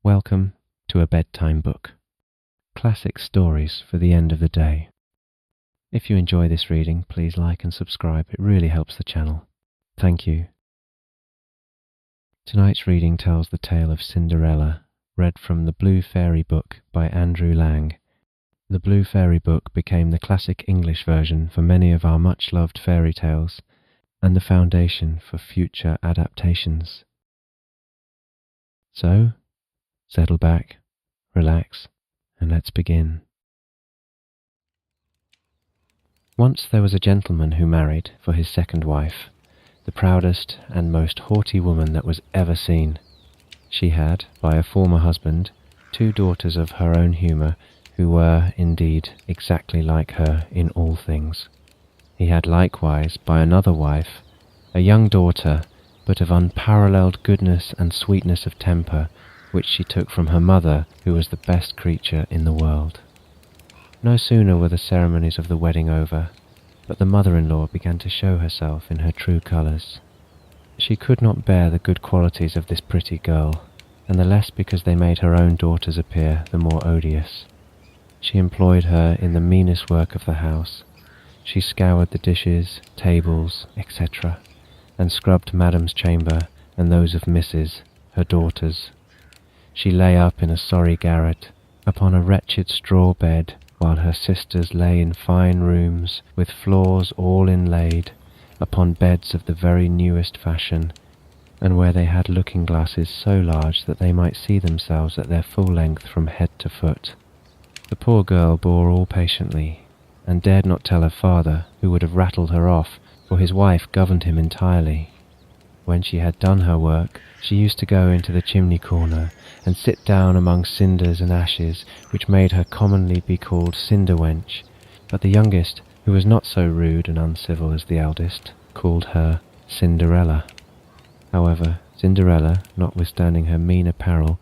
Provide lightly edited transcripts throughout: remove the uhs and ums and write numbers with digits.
Welcome to a bedtime book. Classic stories for the end of the day. If you enjoy this reading, please like and subscribe. It really helps the channel. Thank you. Tonight's reading tells the tale of Cinderella, read from The Blue Fairy Book by Andrew Lang. The Blue Fairy Book became the classic English version for many of our much-loved fairy tales and the foundation for future adaptations. So, settle back, relax, and let's begin. Once there was a gentleman who married for his second wife, the proudest and most haughty woman that was ever seen. She had, by a former husband, 2 daughters of her own humour, who were, indeed, exactly like her in all things. He had likewise, by another wife, a young daughter, but of unparalleled goodness and sweetness of temper, which she took from her mother, who was the best creature in the world. No sooner were the ceremonies of the wedding over, but the mother-in-law began to show herself in her true colours. She could not bear the good qualities of this pretty girl, and the less because they made her own daughters appear the more odious. She employed her in the meanest work of the house. She scoured the dishes, tables, etc., and scrubbed Madam's chamber and those of Mrs., her daughters. She lay up in a sorry garret, upon a wretched straw bed, while her sisters lay in fine rooms, with floors all inlaid, upon beds of the very newest fashion, and where they had looking-glasses so large that they might see themselves at their full length from head to foot. The poor girl bore all patiently, and dared not tell her father, who would have rattled her off, for his wife governed him entirely. When she had done her work, she used to go into the chimney-corner, and sit down among cinders and ashes, which made her commonly be called Cinder-wench, but the youngest, who was not so rude and uncivil as the eldest, called her Cinderella. However, Cinderella, notwithstanding her mean apparel,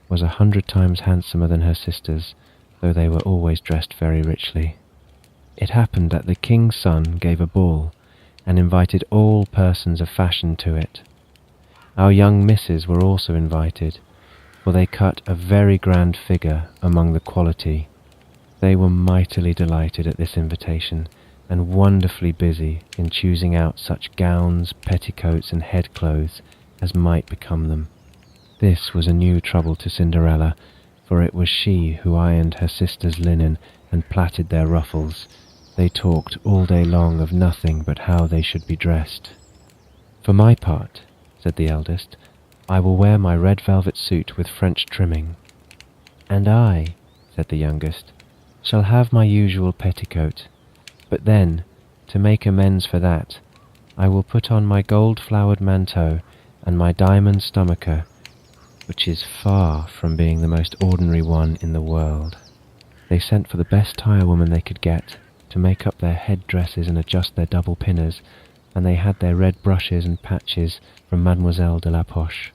was 100 times handsomer than her sisters, though they were always dressed very richly. It happened that the king's son gave a ball, and invited all persons of fashion to it. Our young misses were also invited, for they cut a very grand figure among the quality. They were mightily delighted at this invitation, and wonderfully busy in choosing out such gowns, petticoats, and head clothes as might become them. This was a new trouble to Cinderella, for it was she who ironed her sisters' linen and plaited their ruffles. They talked all day long of nothing but how they should be dressed. "For my part," said the eldest, "I will wear my red velvet suit with French trimming." "And I," said the youngest, "shall have my usual petticoat, but then, to make amends for that, I will put on my gold-flowered manteau and my diamond stomacher, which is far from being the most ordinary one in the world." They sent for the best tire-woman they could get, to make up their head-dresses and adjust their double pinners, and they had their red brushes and patches from Mademoiselle de la Poche.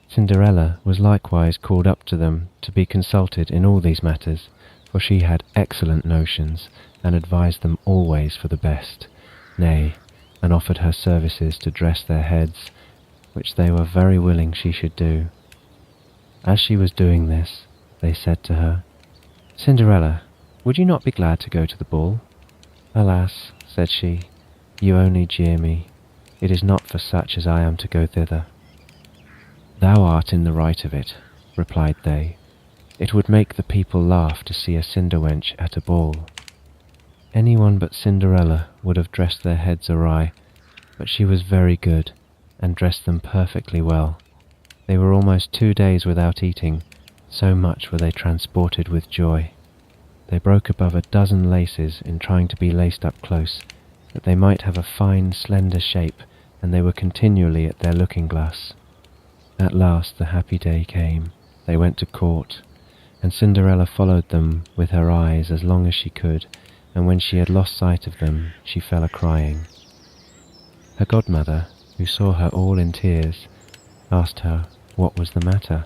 Cinderella was likewise called up to them to be consulted in all these matters, for she had excellent notions, and advised them always for the best, nay, and offered her services to dress their heads, which they were very willing she should do. As she was doing this, they said to her, "Cinderella, would you not be glad to go to the ball?" "Alas," said she, "you only jeer me. It is not for such as I am to go thither." "Thou art in the right of it," replied they. "It would make the people laugh to see a cinder-wench at a ball." Anyone but Cinderella would have dressed their heads awry, but she was very good, and dressed them perfectly well. They were almost 2 days without eating, so much were they transported with joy. They broke above 12 laces in trying to be laced up close, that they might have a fine, slender shape, and they were continually at their looking-glass. At last the happy day came. They went to court, and Cinderella followed them with her eyes as long as she could, and when she had lost sight of them, she fell a-crying. Her godmother, who saw her all in tears, asked her what was the matter.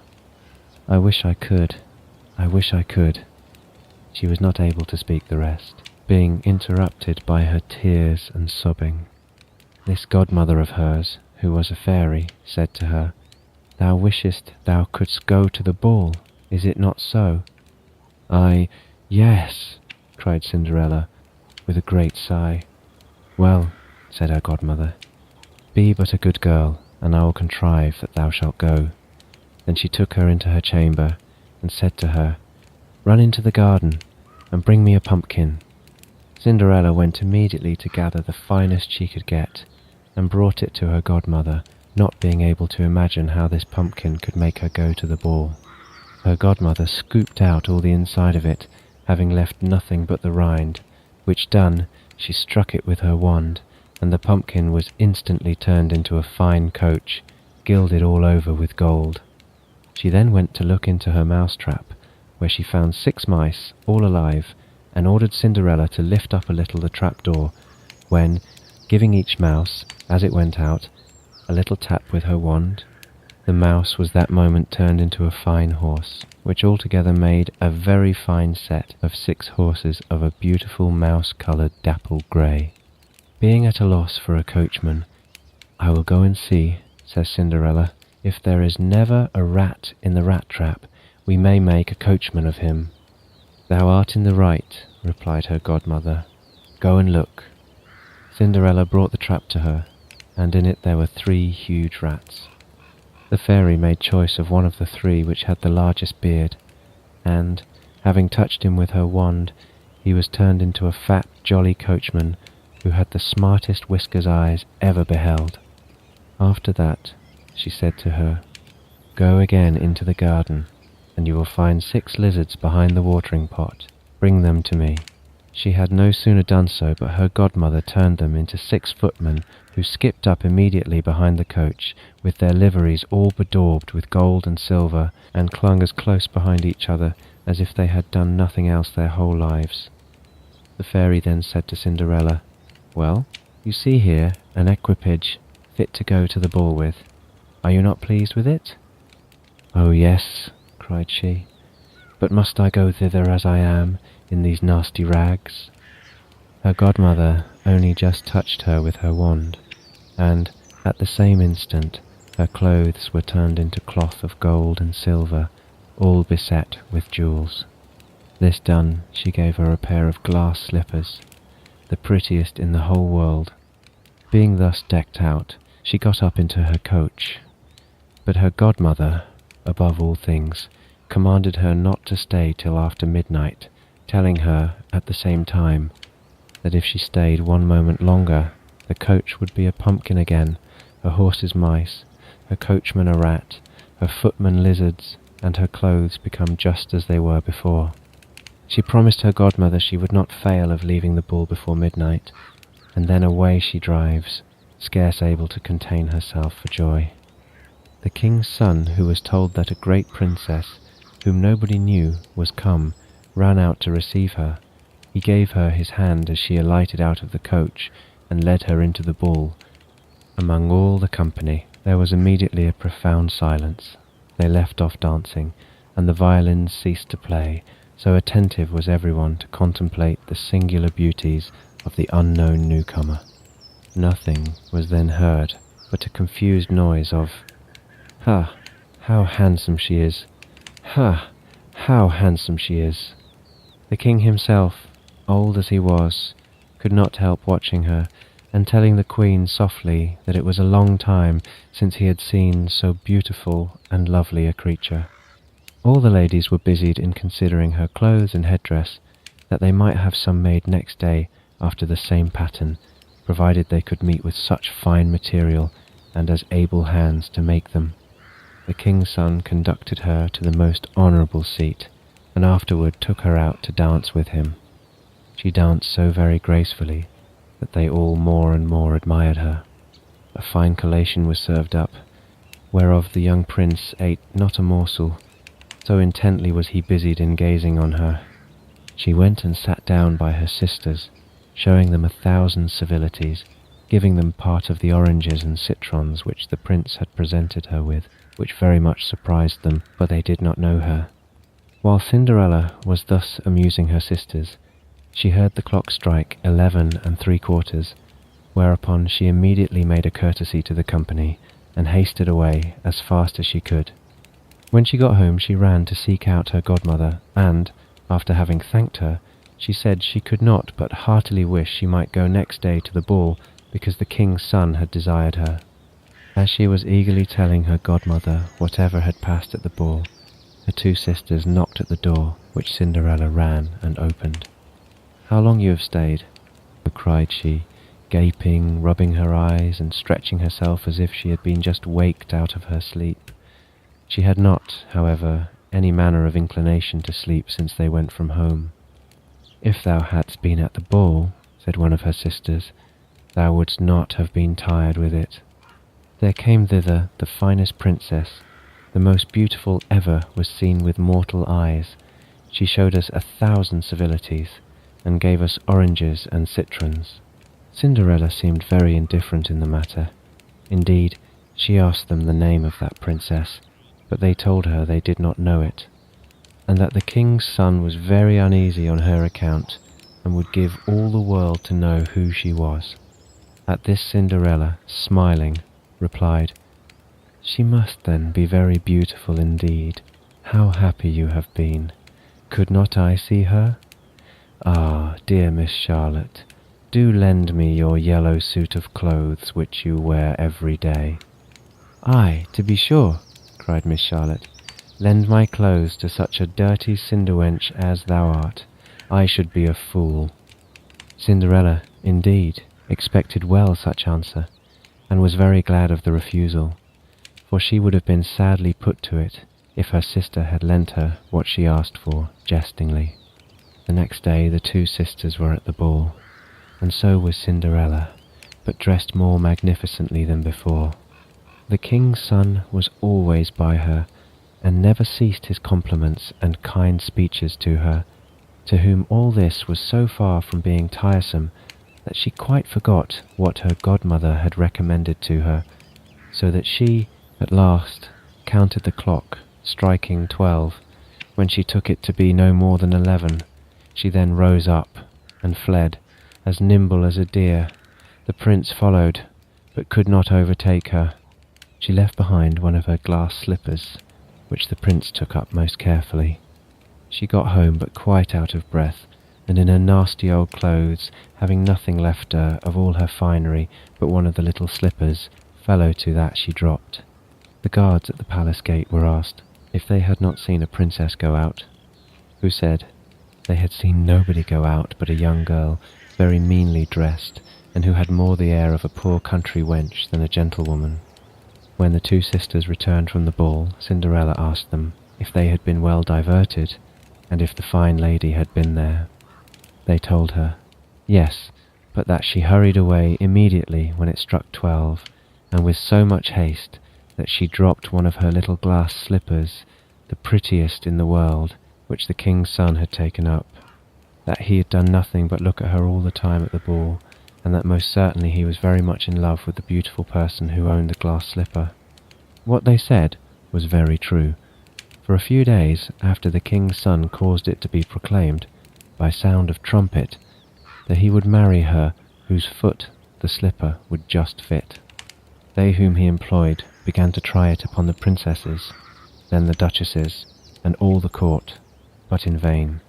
"I wish I could, I wish I could." She was not able to speak the rest, being interrupted by her tears and sobbing. This godmother of hers, who was a fairy, said to her, Thou wishest thou couldst go to the ball, is it not so?" "Yes," cried Cinderella, with a great sigh. "Well," said her godmother, "be but a good girl, and I will contrive that thou shalt go." Then she took her into her chamber, and said to her, "Run into the garden, and bring me a pumpkin." Cinderella went immediately to gather the finest she could get, and brought it to her godmother, not being able to imagine how this pumpkin could make her go to the ball. Her godmother scooped out all the inside of it, having left nothing but the rind, which done, she struck it with her wand, and the pumpkin was instantly turned into a fine coach, gilded all over with gold. She then went to look into her mouse-trap, where she found 6 mice, all alive, and ordered Cinderella to lift up a little the trap-door, when, giving each mouse, as it went out, a little tap with her wand, the mouse was that moment turned into a fine horse, which altogether made a very fine set of 6 horses of a beautiful mouse-coloured dapple grey. Being at a loss for a coachman, "I will go and see," says Cinderella, "if there is never a rat in the rat-trap, we may make a coachman of him." "Thou art in the right," replied her godmother. "Go and look." Cinderella brought the trap to her, and in it there were 3 huge rats. The fairy made choice of one of the 3 which had the largest beard, and, having touched him with her wand, he was turned into a fat, jolly coachman who had the smartest whiskers eyes ever beheld. After that, she said to her, "Go again into the garden, and you will find 6 lizards behind the watering pot. Bring them to me." She had no sooner done so, but her godmother turned them into 6 footmen, who skipped up immediately behind the coach, with their liveries all bedaubed with gold and silver, and clung as close behind each other as if they had done nothing else their whole lives. The fairy then said to Cinderella, "Well, you see here an equipage fit to go to the ball with. Are you not pleased with it?" "Oh yes," cried she, "but must I go thither as I am, in these nasty rags?" Her godmother only just touched her with her wand, and, at the same instant, her clothes were turned into cloth of gold and silver, all beset with jewels. This done, she gave her a pair of glass slippers, the prettiest in the whole world. Being thus decked out, she got up into her coach. But her godmother, above all things, commanded her not to stay till after midnight, telling her, at the same time, that if she stayed 1 moment longer, the coach would be a pumpkin again, her horses mice, her coachman a rat, her footmen lizards, and her clothes become just as they were before. She promised her godmother she would not fail of leaving the ball before midnight, and then away she drives, scarce able to contain herself for joy. The king's son, who was told that a great princess, whom nobody knew, was come, ran out to receive her. He gave her his hand as she alighted out of the coach, and led her into the ball. Among all the company there was immediately a profound silence. They left off dancing, and the violins ceased to play, so attentive was everyone to contemplate the singular beauties of the unknown newcomer. Nothing was then heard but a confused noise of, "Ha! How handsome she is! Ha! How handsome she is!" The king himself, old as he was, could not help watching her, and telling the queen softly that it was a long time since he had seen so beautiful and lovely a creature. All the ladies were busied in considering her clothes and headdress, that they might have some made next day after the same pattern, provided they could meet with such fine material and as able hands to make them. The king's son conducted her to the most honourable seat, and afterward took her out to dance with him. She danced so very gracefully that they all more and more admired her. A fine collation was served up, whereof the young prince ate not a morsel, so intently was he busied in gazing on her. She went and sat down by her sisters, showing them 1,000 civilities, giving them part of the oranges and citrons which the prince had presented her with, which very much surprised them, but they did not know her. While Cinderella was thus amusing her sisters, she heard the clock strike 11 3/4, whereupon she immediately made a courtesy to the company, and hasted away as fast as she could. When she got home, she ran to seek out her godmother, and, after having thanked her, she said she could not but heartily wish she might go next day to the ball, because the king's son had desired her. As she was eagerly telling her godmother whatever had passed at the ball, her two sisters knocked at the door, which Cinderella ran and opened. "How long you have stayed?" cried she, gaping, rubbing her eyes, and stretching herself as if she had been just waked out of her sleep. She had not, however, any manner of inclination to sleep since they went from home. "If thou hadst been at the ball," said one of her sisters, "thou wouldst not have been tired with it. There came thither the finest princess, the most beautiful ever was seen with mortal eyes. She showed us 1,000 civilities, and gave us oranges and citrons." Cinderella seemed very indifferent in the matter. Indeed, she asked them the name of that princess, but they told her they did not know it, and that the king's son was very uneasy on her account, and would give all the world to know who she was. At this Cinderella, smiling, replied, "She must then be very beautiful indeed. How happy you have been! Could not I see her? Ah, dear Miss Charlotte, do lend me your yellow suit of clothes which you wear every day." "Ay, to be sure," cried Miss Charlotte. "Lend my clothes to such a dirty cinderwench as thou art. I should be a fool." Cinderella, indeed, expected well such answer, and was very glad of the refusal, for she would have been sadly put to it if her sister had lent her what she asked for jestingly. The next day the two sisters were at the ball, and so was Cinderella, but dressed more magnificently than before. The king's son was always by her, and never ceased his compliments and kind speeches to her, to whom all this was so far from being tiresome that she quite forgot what her godmother had recommended to her, so that she, at last, counted the clock, striking 12, when she took it to be no more than 11. She then rose up and fled, as nimble as a deer. The prince followed, but could not overtake her. She left behind one of her glass slippers, which the prince took up most carefully. She got home but quite out of breath, and in her nasty old clothes, having nothing left her of all her finery but one of the little slippers, fellow to that she dropped. The guards at the palace gate were asked if they had not seen a princess go out, who said they had seen nobody go out but a young girl, very meanly dressed, and who had more the air of a poor country wench than a gentlewoman. When the two sisters returned from the ball, Cinderella asked them if they had been well diverted, and if the fine lady had been there. They told her, yes, but that she hurried away immediately when it struck 12, and with so much haste that she dropped one of her little glass slippers, the prettiest in the world, which the king's son had taken up, that he had done nothing but look at her all the time at the ball, and that most certainly he was very much in love with the beautiful person who owned the glass slipper. What they said was very true. For a few days after the king's son caused it to be proclaimed, by sound of trumpet, that he would marry her whose foot the slipper would just fit. They whom he employed began to try it upon the princesses, then the duchesses, and all the court, but in vain.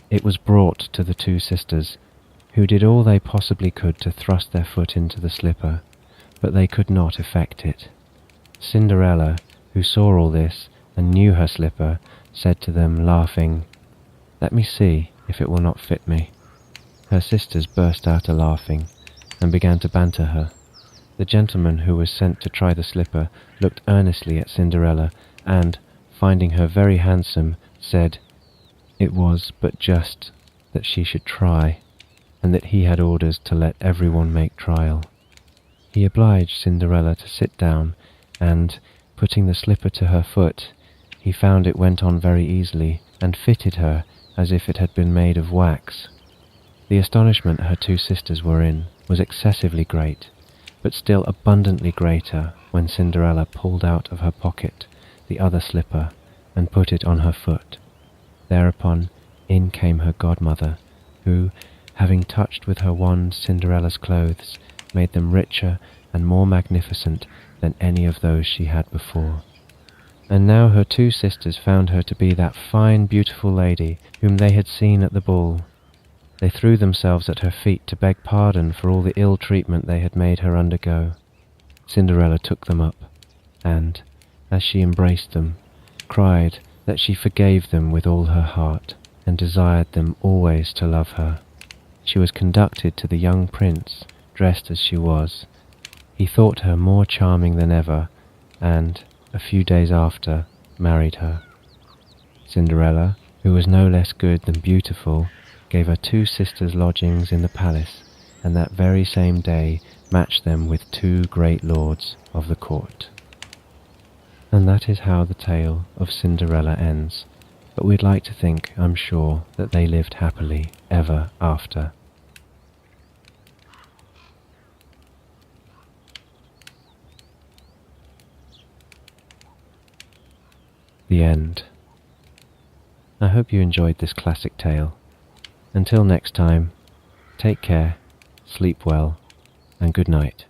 It was brought to the two sisters, who did all they possibly could to thrust their foot into the slipper, but they could not effect it. Cinderella, who saw all this and knew her slipper, said to them, laughing, "Let me see if it will not fit me." Her sisters burst out a-laughing, and began to banter her. The gentleman who was sent to try the slipper looked earnestly at Cinderella, and, finding her very handsome, said it was but just that she should try, and that he had orders to let everyone make trial. He obliged Cinderella to sit down, and, putting the slipper to her foot, he found it went on very easily, and fitted her as if it had been made of wax. The astonishment her two sisters were in was excessively great, but still abundantly greater when Cinderella pulled out of her pocket the other slipper and put it on her foot. Thereupon in came her godmother, who, having touched with her wand Cinderella's clothes, made them richer and more magnificent than any of those she had before. And now her two sisters found her to be that fine, beautiful lady whom they had seen at the ball. They threw themselves at her feet to beg pardon for all the ill treatment they had made her undergo. Cinderella took them up, and, as she embraced them, cried that she forgave them with all her heart, and desired them always to love her. She was conducted to the young prince, dressed as she was. He thought her more charming than ever, and, a few days after, married her. Cinderella, who was no less good than beautiful, gave her two sisters lodgings in the palace, and that very same day matched them with two great lords of the court. And that is how the tale of Cinderella ends, but we'd like to think, I'm sure, that they lived happily ever after. The end. I hope you enjoyed this classic tale. Until next time, take care, sleep well, and good night.